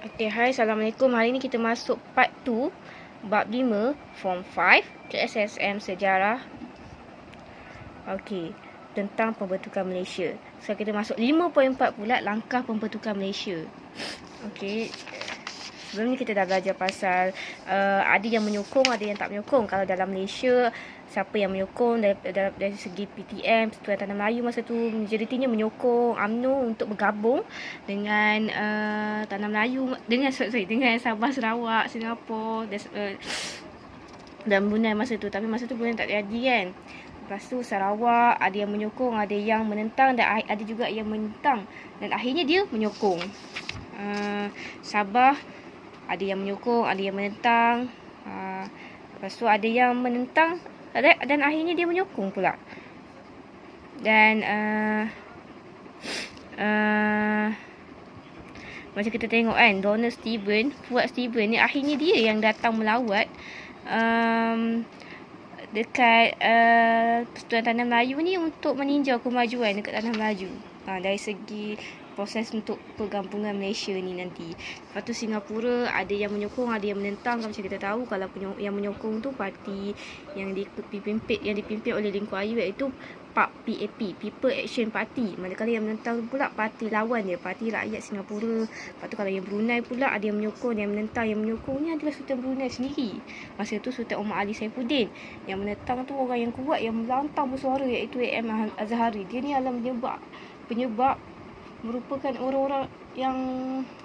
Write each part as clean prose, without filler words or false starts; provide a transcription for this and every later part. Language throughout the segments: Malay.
Okay, hai, Assalamualaikum. Hari ni kita masuk part 2, bab 5, form 5, KSSM Sejarah. Okay, tentang pembentukan Malaysia. Sekarang kita masuk 5.4 pula, langkah pembentukan Malaysia. Okay, sebelum ni kita dah belajar pasal ada yang menyokong, ada yang tak menyokong. Kalau dalam Malaysia, siapa yang menyokong dari segi PTM, Persatuan Tanah Melayu masa tu majoritinya menyokong UMNO untuk bergabung dengan Tanah Melayu, dengan Sabah, Sarawak, Singapura dan Brunei masa tu. Tapi masa tu Brunei tak jadi kan. Lepas tu Sarawak ada yang menyokong, ada yang menentang dan ada juga yang menentang. Dan akhirnya dia menyokong. Sabah ada yang menyokong, ada yang menentang. Lepas tu ada yang menentang dan akhirnya dia menyokong pula. Dan macam kita tengok kan, Donald Stephen, Fuad Stephen ni akhirnya dia yang datang melawat dekat Persatuan Tanah Melayu ni untuk meninjau kemajuan dekat Tanah Melayu. Dari segi proses untuk pergabungan Malaysia ni nanti. Lepas tu Singapura ada yang menyokong, ada yang menentang. Macam kita tahu, kalau yang menyokong tu parti yang dipimpin oleh Lee Kuan Yew, iaitu PAP, People Action Party. Manakala yang menentang pula parti lawan dia, Parti Rakyat Singapura. Lepas tu kalau yang Brunei pula ada yang menyokong, yang menentang. Yang menyokongnya adalah Sultan Brunei sendiri. Masa tu Sultan Omar Ali Saifuddin. Yang menentang tu orang yang kuat, yang melantang bersuara, iaitu AM Azhari. Dia ni adalah penyebab merupakan orang-orang yang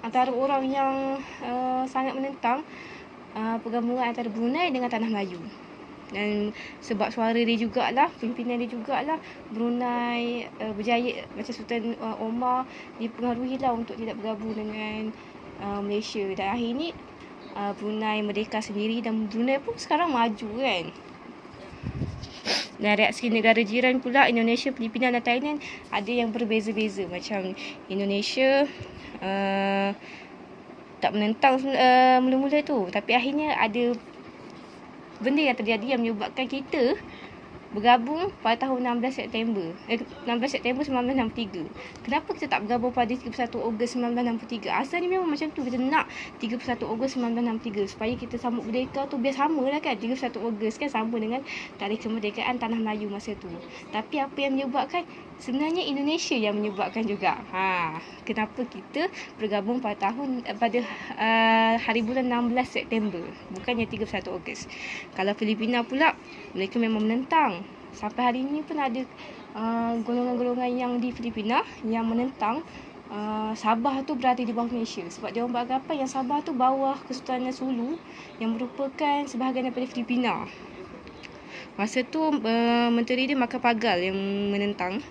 antara orang yang sangat menentang pergabungan antara Brunei dengan Tanah Melayu. Dan sebab suara dia jugalah, pimpinan dia jugalah, Brunei berjaya, macam Sultan Omar dipengaruhilah untuk tidak bergabung dengan Malaysia. Dan akhir ni Brunei merdeka sendiri dan Brunei pun sekarang maju kan. Dan reaksi negara jiran pula, Indonesia, Filipina dan Thailand, ada yang berbeza-beza. Macam Indonesia tak menentang mula-mula tu. Tapi akhirnya ada benda yang terjadi yang menyebabkan kita bergabung pada tahun 16 September 1963. Kenapa kita tak bergabung pada 31 Ogos 1963? Asal ni memang macam tu, kita nak 31 Ogos 1963 supaya kita sambut merdeka tu biar sama lah kan. 31 Ogos kan sama dengan tarikh kemerdekaan Tanah Melayu masa tu. Tapi apa yang menyebabkan? Sebenarnya Indonesia yang menyebabkan juga. Kenapa kita bergabung pada hari bulan 16 September, bukannya 31 Ogos. Kalau Filipina pula, mereka memang menentang. Sampai hari ini pun ada golongan-golongan yang di Filipina yang menentang Sabah tu berada di bawah Malaysia. Sebab dia orang beranggapan yang Sabah tu bawah Kesultanan Sulu yang merupakan sebahagian daripada Filipina. Masa tu menteri dia Macapagal yang menentang.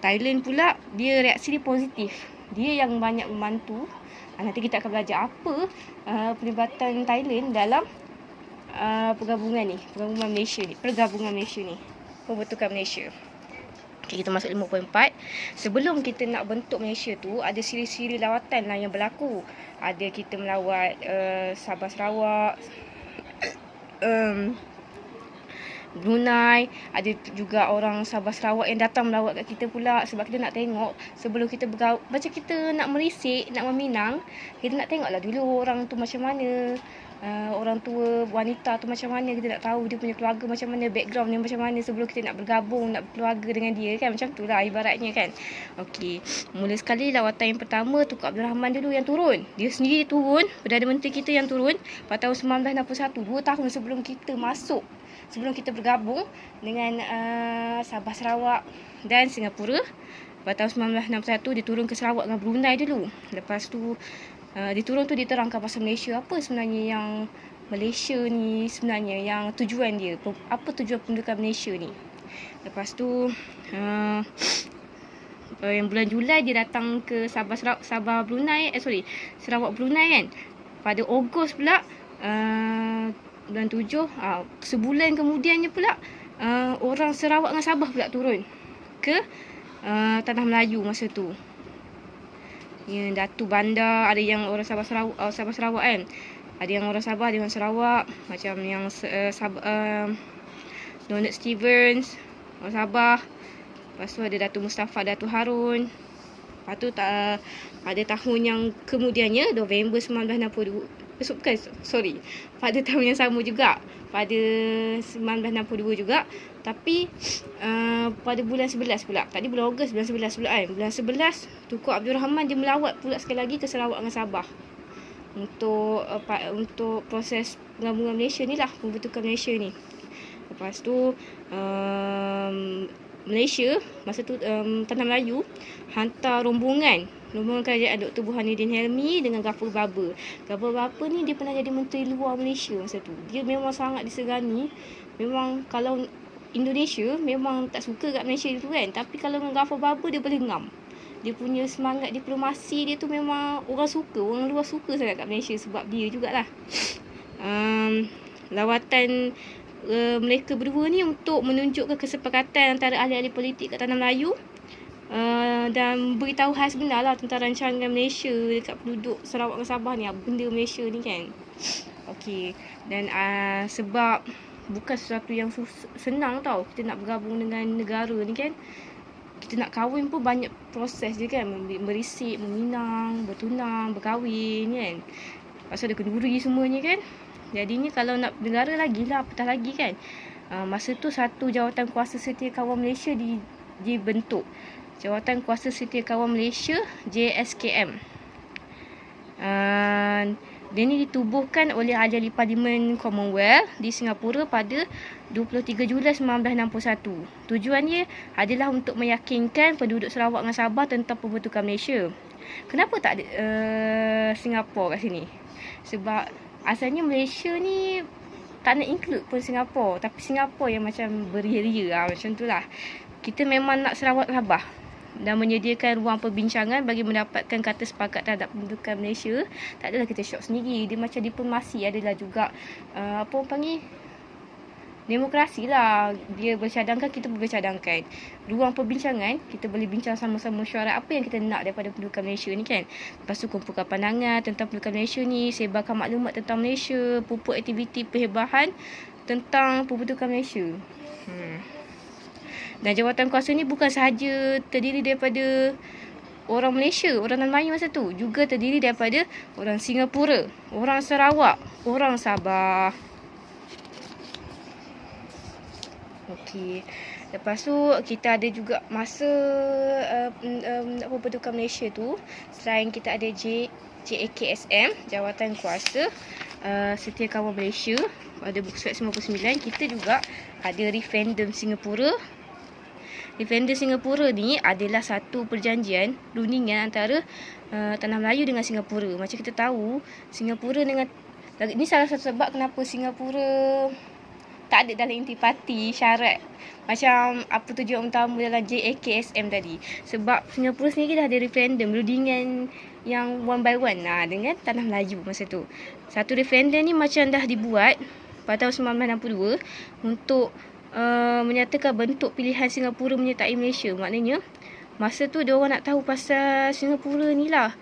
Thailand pula, dia reaksi dia positif. Dia yang banyak membantu. Nanti kita akan belajar apa pelibatan Thailand dalam pergabungan Malaysia ni, pembentukan Malaysia. Okay, kita masuk 5.4. Sebelum kita nak bentuk Malaysia tu, ada siri-siri lawatan lah yang berlaku. Ada kita melawat Sabah, Sarawak, Brunei. Ada juga orang Sabah Sarawak yang datang melawat kat kita pula. Sebab kita nak tengok, sebelum kita macam kita nak merisik, nak meminang, kita nak tengoklah dulu orang tu macam mana, orang tua wanita tu macam mana. Kita nak tahu dia punya keluarga macam mana, background dia macam mana, sebelum kita nak bergabung, nak berkeluarga dengan dia kan. Macam tu lah ibaratnya kan. Okey, mula sekali lawatan yang pertama, Tunku Abdul Rahman dulu yang turun. Dia sendiri turun, Perdana Menteri kita yang turun pada tahun 1961, 2 tahun sebelum kita masuk, sebelum kita bergabung dengan Sabah, Sarawak dan Singapura. Pada tahun 1961 dia turun ke Sarawak dengan Brunei dulu. Lepas tu dia turun tu diterangkan pasal Malaysia, apa sebenarnya yang Malaysia ni sebenarnya, yang tujuan dia, apa tujuan pembentukan Malaysia ni. Lepas tu yang bulan Julai dia datang ke Sarawak Brunei kan. Pada Ogos pula bulan 7, sebulan kemudiannya pula orang Sarawak dengan Sabah pula turun ke Tanah Melayu masa tu. Ya, Datu Bandar, ada yang orang Sabah Sarawak kan. Ada yang orang Sabah, ada yang orang Sarawak. Macam yang Donald Stevens, orang Sabah. Lepas tu ada Datuk Mustafa, Datuk Harun. Lepas tu pada tahun yang kemudiannya, November 1962, pada tahun yang sama juga, pada 1962 juga, tapi pada bulan 11 pula. Tadi bulan Ogos, bulan 11 pula kan. Bulan 11, Tunku Abdul Rahman dia melawat pula sekali lagi ke Sarawak dengan Sabah untuk proses penggabungan Malaysia ni lah, pembentukan Malaysia ni. Lepas tu Malaysia masa tu Tanah Melayu hantar rombongan kerajaan Dr. Burhanuddin Helmi dengan Ghaffur Baba. Ghaffur Baba ni dia pernah jadi Menteri Luar Malaysia masa tu. Dia memang sangat disegani. Memang kalau Indonesia memang tak suka kat Malaysia tu kan, tapi kalau dengan Ghaffur Baba dia boleh ngam. Dia punya semangat diplomasi dia tu memang orang luar suka sangat kat Malaysia sebab dia jugalah. Lawatan mereka berdua ni untuk menunjukkan kesepakatan antara ahli-ahli politik kat Tanah Melayu dan beritahu hal sebenar lah tentang rancangan Malaysia dekat penduduk Sarawak dan Sabah ni, benda Malaysia ni kan. Okey, dan sebab bukan sesuatu yang senang tau kita nak bergabung dengan negara ni kan. Kita nak kahwin pun banyak proses je kan, merisik, meminang, bertunang, berkahwin kan. Lepas tu ada kenduri semuanya kan. Jadinya kalau nak negara lagi lah, apatah lagi kan. Masa tu satu Jawatan Kuasa Setiakawan Malaysia dibentuk. Jawatan Kuasa Setiakawan Malaysia, JSKM. Dia ni ditubuhkan oleh ahli Parlimen Commonwealth di Singapura pada 23 Julai 1961. Tujuannya adalah untuk meyakinkan penduduk Sarawak dan Sabah tentang pembentukan Malaysia. Kenapa tak ada Singapura kat sini? Sebab asalnya Malaysia ni tak nak include pun Singapura, tapi Singapura yang macam beria-ria macam tu lah. Kita memang nak Sarawak Sabah dan menyediakan ruang perbincangan bagi mendapatkan kata sepakat terhadap pembentukan Malaysia. Tak adalah kita syok sendiri. Dia macam diplomasi adalah juga apa orang panggil, demokrasi lah. Dia bercadangkan, kita bercadangkan. Ruang perbincangan, kita boleh bincang sama-sama mesyuarat apa yang kita nak daripada pembentukan Malaysia ni kan. Lepas tu kumpulkan pandangan tentang pembentukan Malaysia ni, sebarkan maklumat tentang Malaysia, pupuk aktiviti perhebahan tentang pembentukan Malaysia. Dan jawatan kuasa ni bukan sahaja terdiri daripada orang Malaysia, orang Tanah Melayu masa tu, juga terdiri daripada orang Singapura, orang Sarawak, orang Sabah. Okey. Lepas tu kita ada juga masa pembentukan Malaysia tu, selain kita ada JAKSM, Jawatan Kuasa Setiakawan Malaysia pada buku surat 99, kita juga ada referendum Singapura. Referendum Singapura ni adalah satu perjanjian rundingan antara Tanah Melayu dengan Singapura. Macam kita tahu, Singapura dengan ini salah satu sebab kenapa Singapura tak ada dalam intipati syarat macam apa tujuan utama dalam JAKSM tadi. Sebab Singapura sendiri dah ada referendum rundingan yang one by one dengan Tanah Melayu masa tu. Satu referendum ni macam dah dibuat pada tahun 1962 untuk menyatakan bentuk pilihan Singapura menyertai Malaysia. Maknanya masa tu dia orang nak tahu pasal Singapura ni lah,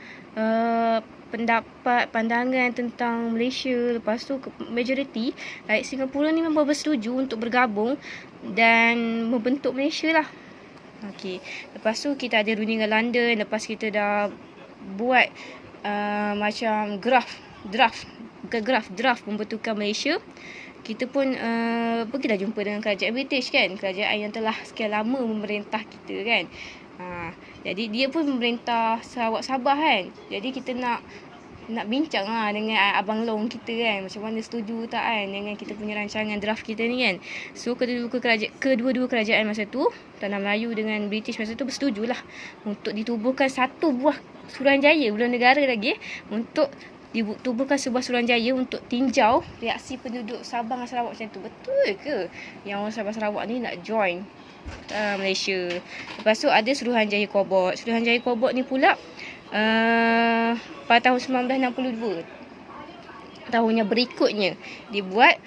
pendapat, pandangan tentang Malaysia. Lepas tu majoriti rakyat Singapura ni memang bersetuju untuk bergabung dan membentuk Malaysia lah. Okey. Lepas tu kita ada rundingan London. Lepas kita dah buat macam draft pembentukan Malaysia. Kita pun pergilah jumpa dengan kerajaan British kan, kerajaan yang telah sekian lama memerintah kita kan. Jadi dia pun memerintah Sarawak Sabah kan. Jadi kita nak bincang lah dengan Abang Long kita kan, macam mana setuju tak kan dengan kita punya rancangan draft kita ni kan. So kedua-dua kerajaan masa tu, Tanah Melayu dengan British masa tu bersetujulah untuk ditubuhkan satu buah Suruhanjaya, belum negara lagi, untuk ditubuhkan sebuah Suruhanjaya untuk tinjau reaksi penduduk Sabah dan Sarawak macam tu. Betul ke yang orang Sabah Sarawak ni nak join Malaysia? Lepas tu ada Suruhanjaya Kobot. Suruhanjaya Kobot ni pula pada tahun 1962, tahunnya berikutnya, dibuat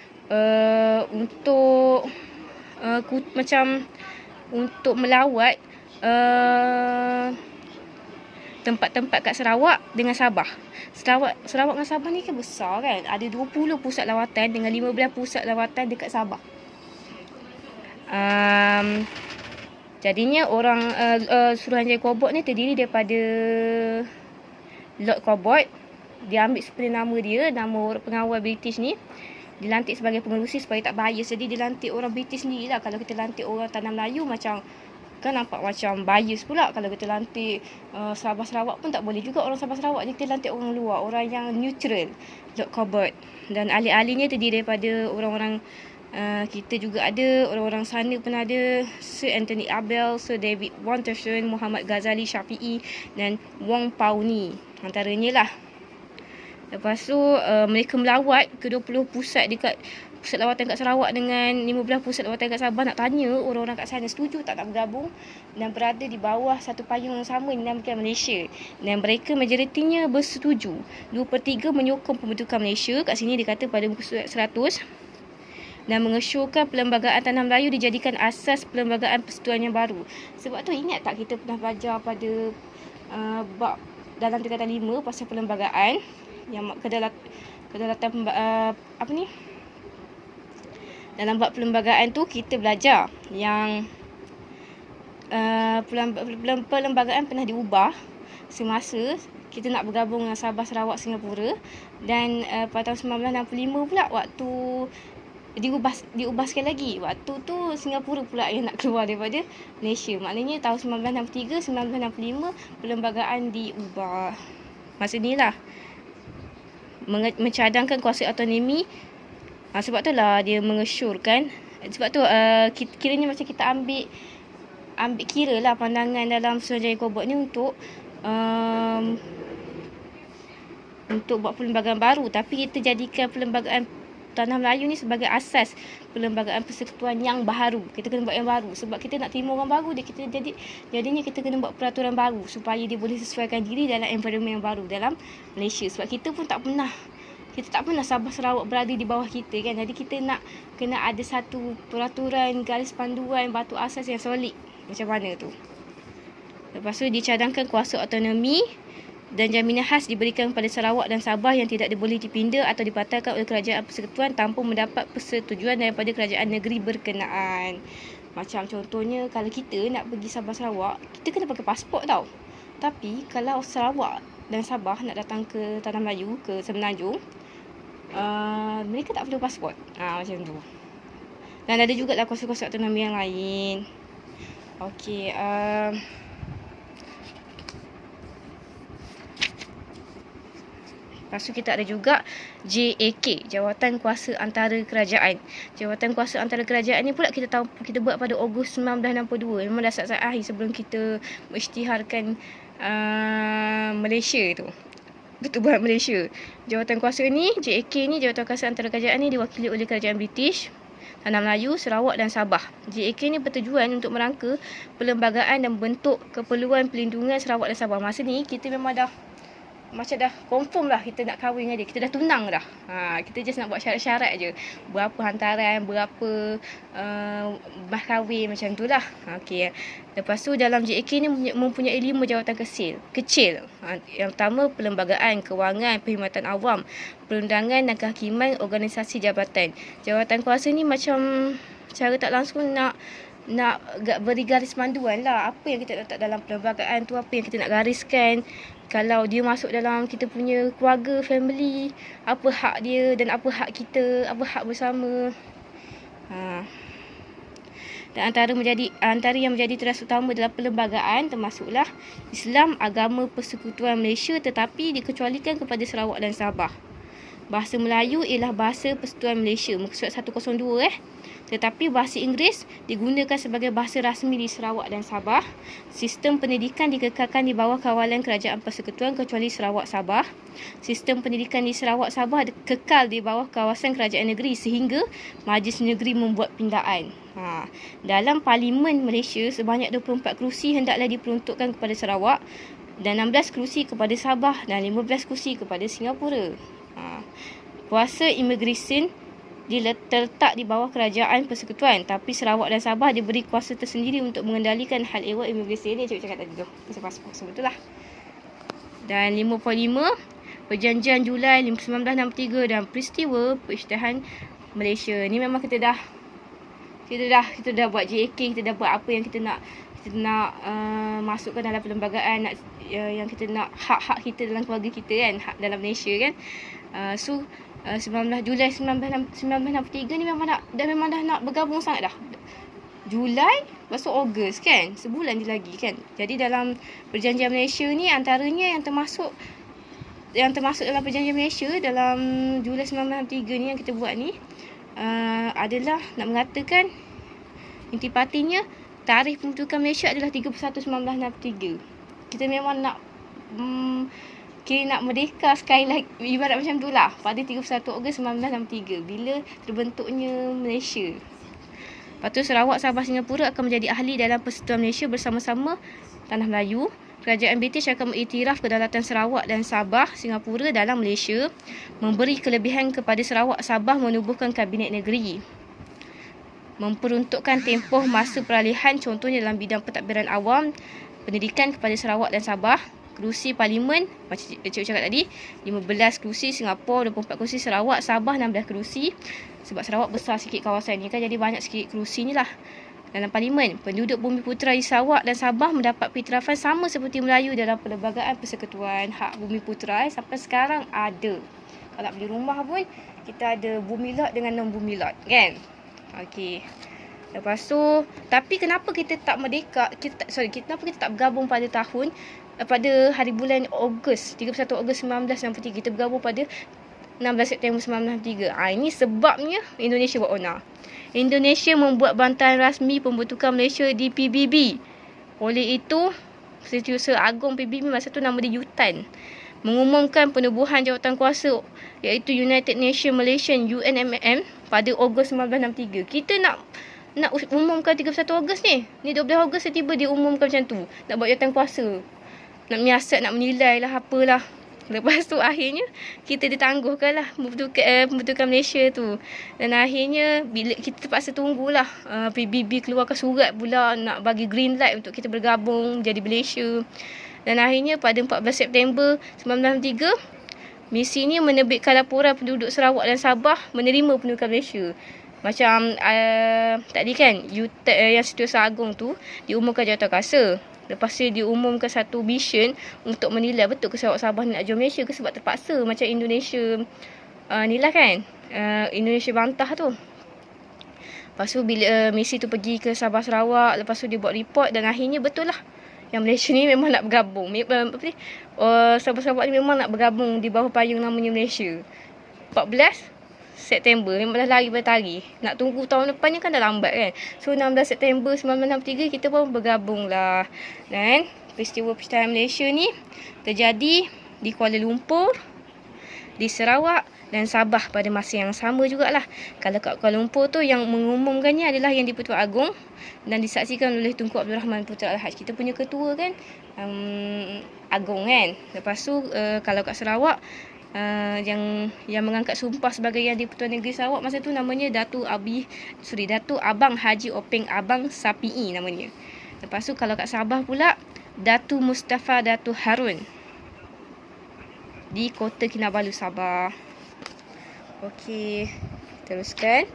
untuk macam untuk melawat tempat-tempat kat Sarawak dengan Sabah. Sarawak dengan Sabah ni kan besar kan. Ada 20 pusat lawatan dengan 15 pusat lawatan dekat Sabah. Jadinya orang Suruhanjaya Cabot ni terdiri daripada Lord Cabot. Dia ambil seperti nama dia, nama pengawal British ni. Dilantik sebagai pengerusi supaya tak bias. Jadi dilantik orang British sendiri lah. Kalau kita lantik orang tanah Melayu macam kan nampak macam bias pula. Kalau kita lantik Sabah Sarawak pun tak boleh juga orang Sabah Sarawak. Jadi kita lantik orang luar, orang yang neutral, Lord Cabot. Dan ahli-ahlinya terdiri daripada orang-orang kita juga ada, orang-orang sana pun ada, Sir Anthony Abel, Sir David Watterson, Muhammad Ghazali Syafi'i dan Wong Pao Ni antaranya lah. Lepas tu mereka melawat ke 20 pusat dekat pusat lawatan kat Sarawak dengan 15 pusat lawatan kat Sabah, nak tanya orang-orang kat sana setuju tak nak bergabung dan berada di bawah satu payung yang sama dinamakan Malaysia. Dan mereka majoritinya bersetuju. 2/3 menyokong pembentukan Malaysia. Kat sini dikata pada muka surat 100. Dan mengesyorkan Perlembagaan Tanah Melayu dijadikan asas Perlembagaan Persekutuan yang baru. Sebab tu ingat tak kita pernah belajar pada bab dalam tingkatan 5 pasal perlembagaan yang kedaulatan apa ni? Dalam bab perlembagaan tu kita belajar yang perlembagaan pernah diubah semasa kita nak bergabung dengan Sabah, Sarawak, Singapura. Dan pada tahun 1965 pula waktu diubah sekali lagi. Waktu tu Singapura pula yang nak keluar daripada Malaysia. Maknanya tahun 1963, 1965 perlembagaan diubah. Masa ni lah mencadangkan kuasa autonomi. Sebab tu lah dia mengesyorkan. Sebab tu kiranya macam kita ambil kira lah pandangan dalam Suruhanjaya Cabot ni untuk buat perlembagaan baru. Tapi kita jadikan perlembagaan Tanah Melayu ni sebagai asas perlembagaan persekutuan yang baru. Kita kena buat yang baru. Sebab kita nak terima orang baru, jadinya kita kena buat peraturan baru supaya dia boleh sesuaikan diri dalam environment yang baru dalam Malaysia. Sebab kita pun tak pernah Sabah Sarawak berada di bawah kita kan. Jadi kita nak kena ada satu peraturan, garis panduan, batu asas yang solid. Macam mana tu. Lepas tu dicadangkan kuasa autonomi dan jaminan khas diberikan kepada Sarawak dan Sabah yang tidak boleh dipinda atau dibatalkan oleh kerajaan persekutuan tanpa mendapat persetujuan daripada kerajaan negeri berkenaan. Macam contohnya kalau kita nak pergi Sabah Sarawak, kita kena pakai pasport tau. Tapi kalau Sarawak dan Sabah nak datang ke Tanah Melayu, ke Semenanjung, mereka tak perlu pasport. Macam tu. Dan ada juga lah kuasa-kuasa autonomi yang lain. Okey, lepas tu kita ada juga JAK, Jawatan Kuasa Antara Kerajaan. Jawatan Kuasa Antara Kerajaan ni pula kita buat pada Ogos 1962. Memang dah saat-saat akhir sebelum kita mengisytiharkan Malaysia tu. Betul buat Malaysia. Jawatan kuasa ni, JAK ni, Jawatan Kuasa Antara Kerajaan ni diwakili oleh kerajaan British, Tanah Melayu, Sarawak dan Sabah. JAK ni bertujuan untuk merangka perlembagaan dan bentuk keperluan pelindungan Sarawak dan Sabah. Masa ni kita memang dah macam dah confirm lah kita nak kahwin dengan dia. Kita dah tunang dah. Kita just nak buat syarat-syarat je. Berapa hantaran, berapa bah kahwin macam tu lah. Okey. Lepas tu dalam JAK ni mempunyai 5 jawatan kecil. Yang pertama, perlembagaan, kewangan, perkhidmatan awam, perundangan dan kehakiman, organisasi jabatan. Jawatan kuasa ni macam cara tak langsung nak beri garis panduan lah. Apa yang kita letak dalam perlembagaan tu, apa yang kita nak gariskan. Kalau dia masuk dalam kita punya keluarga, family, apa hak dia dan apa hak kita, apa hak bersama. Dan antara yang menjadi teras utama dalam perlembagaan termasuklah Islam, agama persekutuan Malaysia tetapi dikecualikan kepada Sarawak dan Sabah. Bahasa Melayu ialah bahasa persekutuan Malaysia, muka surat 102 Tetapi bahasa Inggeris digunakan sebagai bahasa rasmi di Sarawak dan Sabah. Sistem pendidikan dikekalkan di bawah kawalan Kerajaan Persekutuan kecuali Sarawak Sabah. Sistem pendidikan di Sarawak Sabah kekal di bawah kawasan kerajaan negeri sehingga Majlis Negeri membuat pindaan. Dalam Parlimen Malaysia, sebanyak 24 kerusi hendaklah diperuntukkan kepada Sarawak dan 16 kerusi kepada Sabah dan 15 kerusi kepada Singapura. Kuasa imigresen terletak di bawah kerajaan persekutuan, tapi Sarawak dan Sabah diberi kuasa tersendiri untuk mengendalikan hal ehwal imigresen ni. Cikgu cakap tadi tu, pasal pasport semua tu lah. Dan 5.5 Perjanjian Julai 1963 dan peristiwa Perisytiharan Malaysia. Ni memang kita dah buat JAK, kita dah buat apa yang kita kita nak masukkan dalam perlembagaan, nak yang kita nak hak-hak kita dalam keluarga kita kan, hak dalam Malaysia kan. 19 Julai 1963 ni memang dah nak bergabung sangat dah. Julai masuk Ogos kan, sebulan je lagi kan. Jadi dalam perjanjian Malaysia ni, antaranya yang termasuk dalam perjanjian Malaysia dalam Julai 1963 ni yang kita buat ni adalah nak mengatakan intipatinya tarikh pembentukan Malaysia adalah 31/1963. Kita memang nak nak merdeka sekali lagi, ibarat macam tu lah, pada 31 Ogos 1963 bila terbentuknya Malaysia. Lepas tu Sarawak, Sabah, Singapura akan menjadi ahli dalam Persekutuan Malaysia bersama-sama Tanah Melayu. Kerajaan British akan mengiktiraf kedaulatan Sarawak dan Sabah, Singapura dalam Malaysia, memberi kelebihan kepada Sarawak, Sabah menubuhkan kabinet negeri, memperuntukkan tempoh masa peralihan contohnya dalam bidang pentadbiran awam, pendidikan kepada Sarawak dan Sabah. Kerusi parlimen macam Cik cakap tadi, 15 kerusi, Singapura 24 kerusi, Sarawak, Sabah 16 kerusi. Sebab Sarawak besar sikit kawasan ni kan, jadi banyak sikit kerusi ni lah dalam parlimen. Penduduk Bumi Putera di Sarawak dan Sabah mendapat pengiktirafan sama seperti Melayu dalam Perlembagaan Persekutuan Hak Bumi Putera. Sampai sekarang ada. Kalau beli rumah pun kita ada bumi lot dengan non bumi lot kan. Okey. Lepas tu, tapi kenapa kita tak merdeka? Kenapa kita tak bergabung pada hari bulan Ogos, 31 Ogos 1963. Kita bergabung pada 16 September 1963. Ini sebabnya Indonesia buat onar. Indonesia membuat bantahan rasmi pembentukan Malaysia di PBB. Oleh itu, Setiausaha Agong PBB masa tu nama dia UTAN, mengumumkan penubuhan jawatan kuasa iaitu United Nations Malaysia UNMM pada Ogos 1963. Kita nak umumkan 31 Ogos ni. Ni 12 Ogos tiba dia umumkan macam tu. Nak buat jawatan kuasa. Nak menyiasat, nak menilai lah apalah. Lepas tu akhirnya kita ditangguhkan lah pembentukan Malaysia tu. Dan akhirnya bila kita terpaksa tunggulah PBB keluarkan surat pula nak bagi green light untuk kita bergabung jadi Malaysia. Dan akhirnya pada 14 September 1993 misi ni menerbitkan laporan penduduk Sarawak dan Sabah menerima pendudukan Malaysia. Macam tadi kan yang Setiausaha Agong tu diumumkan jawatan kuasa. Lepas tu diumumkan satu mission untuk menilai betul ke Sarawak Sabah nak join Malaysia ke, sebab terpaksa macam Indonesia ni lah kan, Indonesia bantah tu. Lepas tu bila misi tu pergi ke Sabah Sarawak, lepas tu dia buat report dan akhirnya betul lah yang Malaysia ni memang nak bergabung. Sabah Sarawak ni memang nak bergabung di bawah payung namanya Malaysia. 14 September memang dah lari pada tarikh. Nak tunggu tahun depannya kan dah lambat kan. So 16 September 1963 kita pun bergabung lah. Dan peristiwa percetakan Malaysia ni terjadi di Kuala Lumpur, di Sarawak dan Sabah pada masa yang sama jugalah. Kalau kat Kuala Lumpur tu yang mengumumkannya adalah Yang di-Pertuan Agong dan disaksikan oleh Tunku Abdul Rahman Putra Al-Haj. Kita punya ketua kan Agong kan. Lepas tu kalau kat Sarawak yang mengangkat sumpah sebagai Yang di-Pertuan Negeri Sarawak masa tu namanya Datuk Abang Haji Openg Abang Sapii namanya. Lepas tu kalau kat Sabah pula Datuk Mustafa Datuk Harun di Kota Kinabalu, Sabah. Okey, teruskan.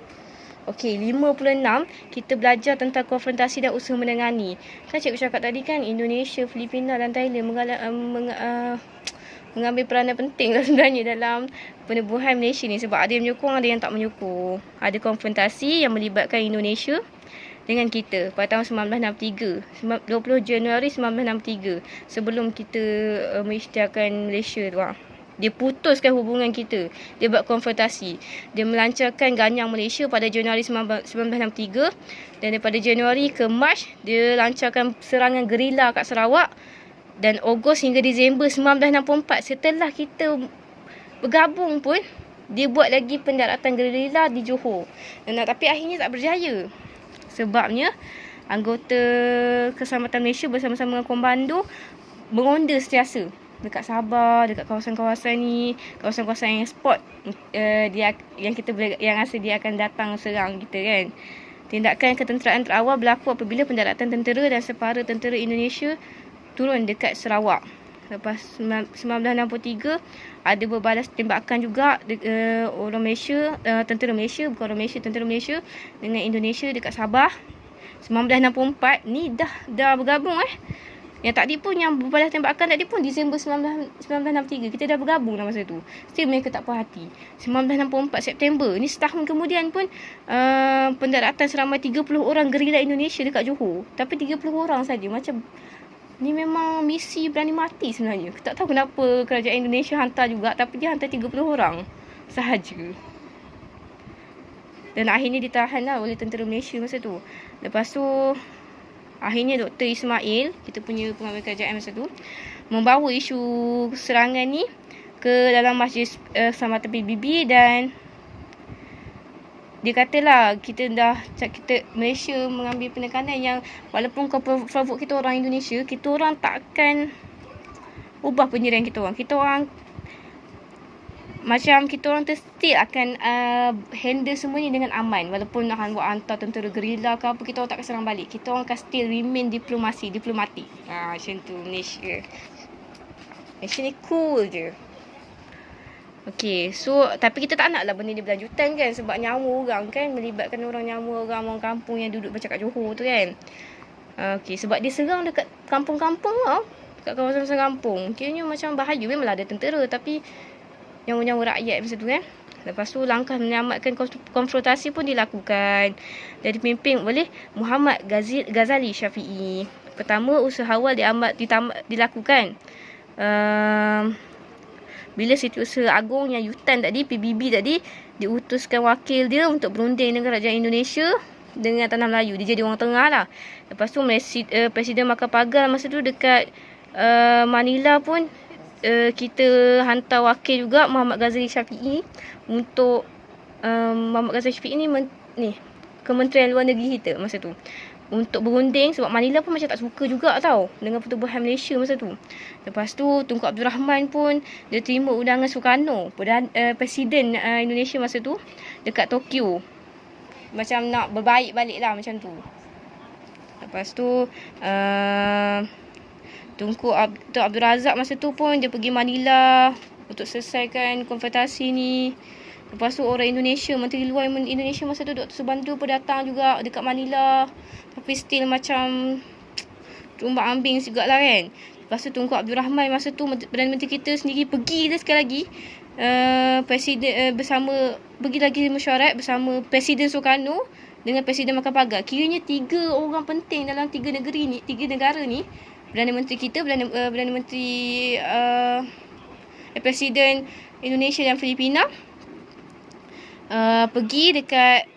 Okey, 56 kita belajar tentang konfrontasi dan usaha menengani. Kan cikgu cakap tadi kan Indonesia, Filipina dan Thailand mengambil peranan penting lah sebenarnya dalam penubuhan Malaysia ni, sebab ada yang menyokong, ada yang tak menyokong. Ada konfrontasi yang melibatkan Indonesia dengan kita pada tahun 1963, 20 Januari 1963, sebelum kita mengisytiharkan Malaysia tu lah. Dia putuskan hubungan kita. Dia buat konfrontasi. Dia melancarkan ganyang Malaysia pada Januari 1963. Dan daripada Januari ke Mac, dia lancarkan serangan gerila kat Sarawak. Dan Ogos hingga Disember 1964, setelah kita bergabung pun, dia buat lagi pendaratan gerila di Johor. Tapi akhirnya tak berjaya. Sebabnya, anggota Keselamatan Malaysia bersama-sama dengan komando mengonda sentiasa dekat Sabah, dekat kawasan-kawasan ni, kawasan-kawasan yang spot yang rasa dia akan datang serang kita kan. Tindakan ketenteraan terawal berlaku apabila pendaratan tentera dan separa tentera Indonesia turun dekat Sarawak. Lepas 1963 ada berbalas tembakan juga orang Malaysia, tentera Malaysia, bukan orang Malaysia, tentera Malaysia dengan Indonesia dekat Sabah. 1964 ni dah bergabung Yang tadi pun, yang berbalas tembakan tadi pun Disember 1963. Kita dah bergabung dah masa tu. Still mereka tak puas hati. 1964 September. Ni setahun kemudian pun pendaratan seramai 30 orang gerila Indonesia dekat Johor. Tapi 30 orang saja. Macam ni memang misi berani mati sebenarnya. Tak tahu kenapa kerajaan Indonesia hantar juga. Tapi dia hantar 30 orang sahaja. Dan akhirnya ditahan lah oleh tentera Malaysia masa tu. Lepas tu akhirnya Dr. Ismail, kita punya pengawal kerajaan masa tu, membawa isu serangan ni ke dalam Majlis Keselamatan PBB. Dan dia katalah kita Malaysia mengambil penekanan yang walaupun kau provok kita orang Indonesia, kita orang tak akan ubah penyerang kita orang. Kita orang still akan handle semua ni dengan aman. Walaupun nak hantar tentera gerila ke apa, kita orang tak akan serang balik. Kita orang akan still remain diplomatik. Macam tu Malaysia. Malaysia ni cool je. Okay, so tapi kita tak nak lah benda ni berlanjutan kan. Sebab nyawa orang kan, melibatkan orang kampung yang duduk macam kat Johor tu kan. Okay, sebab dia serang dekat kampung-kampung tau. Dekat kawasan kampung. Kiranya macam bahaya. Memanglah ada tentera, tapi nyawa-nyawa rakyat masa tu kan. Lepas tu langkah menyelamatkan konfrontasi pun dilakukan dan dipimpin oleh Muhammad Ghazali Syafi'i. Pertama, usaha awal dilakukan bila Setiausaha Agong yang Yutan tadi, PBB tadi, diutuskan wakil dia untuk berunding dengan kerajaan Indonesia dengan Tanah Melayu. Dia jadi orang tengah lah. Lepas tu Presiden Makapagal masa tu dekat Manila pun kita hantar wakil juga, Muhammad Ghazali Syafi'i, untuk Muhammad Ghazali Syafi'i ni Kementerian Luar Negeri kita masa tu, untuk berunding. Sebab Manila pun macam tak suka juga tau dengan pertubuhan Malaysia masa tu. Lepas tu Tunku Abdul Rahman pun dia terima undangan Sukarno, Presiden Indonesia masa tu, dekat Tokyo. Macam nak berbaik balik lah macam tu. Lepas tu Tunku Abdul Razak masa tu pun dia pergi Manila untuk selesaikan konfrontasi ni. Lepas tu orang Indonesia, Menteri Luar Indonesia masa tu, Dr. Subandu pun datang juga dekat Manila. Tapi still macam tumbak ambing juga lah kan. Lepas tu Tunku Abdul Rahman masa tu, Perdana Menteri kita sendiri pergi sekali lagi Presiden pergi lagi mesyuarat bersama Presiden Sukarno dengan Presiden Makapagal. Kiranya 3 orang penting dalam 3 negara ni. Perdana Menteri kita, Perdana Menteri Presiden Indonesia dan Filipina pergi dekat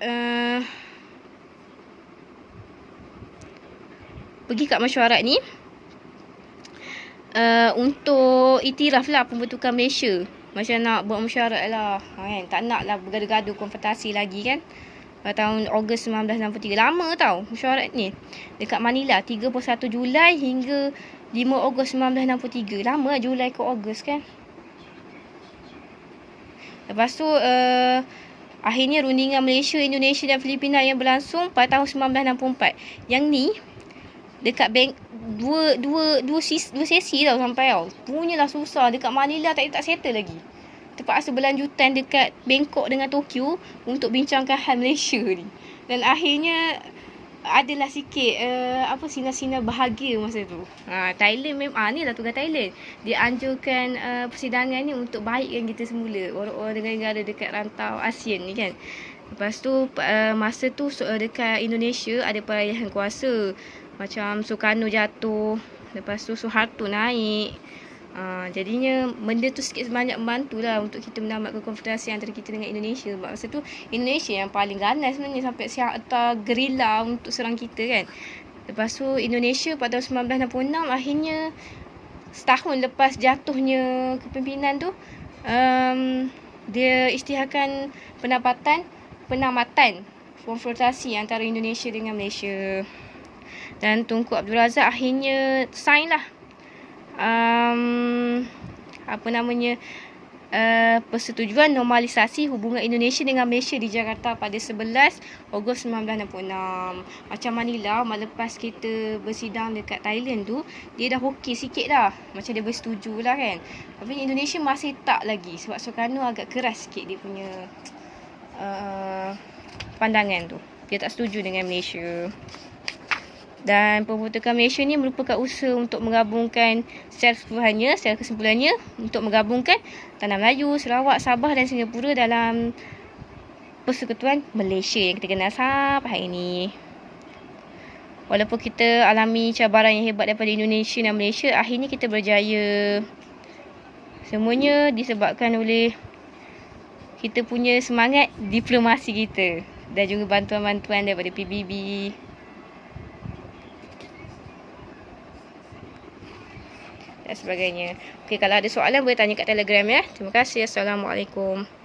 pergi kat mesyuarat ni untuk iktiraf lah pembentukan Malaysia. Macam nak buat mesyuarat lah kan? Tak nak lah bergaduh-gaduh konfrontasi lagi kan. Tahun Ogos 1963. Lama tau mesyuarat ni dekat Manila, 31 Julai hingga 5 Ogos 1963. Lama lah, Julai ke Ogos kan. Lepas tu akhirnya rundingan Malaysia, Indonesia dan Filipina yang berlangsung pada tahun 1964. Yang ni dekat dua sesi tau sampai tau. Punyalah susah. Dekat Manila tak settle lagi. Terpaksa berlanjutan dekat Bangkok dengan Tokyo untuk bincangkan hal Malaysia ni. Dan akhirnya adalah sikit sinar-sinar bahagia masa tu. Thailand memang ni lah tugas Thailand. Dia anjurkan persidangan ni untuk baikkan kita semula, orang-orang negara dekat rantau ASEAN ni kan. Lepas tu masa tu dekat Indonesia ada peralihan kuasa. Macam Sukarno jatuh, lepas tu Suharto naik. Jadinya benda tu sikit sebanyak membantulah untuk kita menamatkan konfrontasi antara kita dengan Indonesia. Sebab masa tu Indonesia yang paling ganas sebenarnya, sampai hantar gerila untuk serang kita kan. Lepas tu Indonesia pada tahun 1966 akhirnya setahun lepas jatuhnya kepimpinan tu, dia isytiharkan penamatan konfrontasi antara Indonesia dengan Malaysia. Dan Tunku Abdul Razak akhirnya sign lah persetujuan normalisasi hubungan Indonesia dengan Malaysia di Jakarta pada 11 Ogos 1966. Macam Manila, lepas kita bersidang dekat Thailand tu, dia dah okey sikit dah. Macam dia bersetuju lah kan. Tapi Indonesia masih tak lagi. Sebab Sukarno agak keras sikit dia punya pandangan tu. Dia tak setuju dengan Malaysia. Dan pembentukan Malaysia ni merupakan usaha untuk menggabungkan secara kesimpulannya untuk menggabungkan Tanah Melayu, Sarawak, Sabah dan Singapura dalam Persekutuan Malaysia yang kita kenal sampai hari ini. Walaupun kita alami cabaran yang hebat daripada Indonesia dan Malaysia, akhirnya kita berjaya. Semuanya disebabkan oleh kita punya semangat diplomasi kita dan juga bantuan-bantuan daripada PBB. Dan sebagainya. Okey, kalau ada soalan boleh tanya kat Telegram ya. Terima kasih. Assalamualaikum.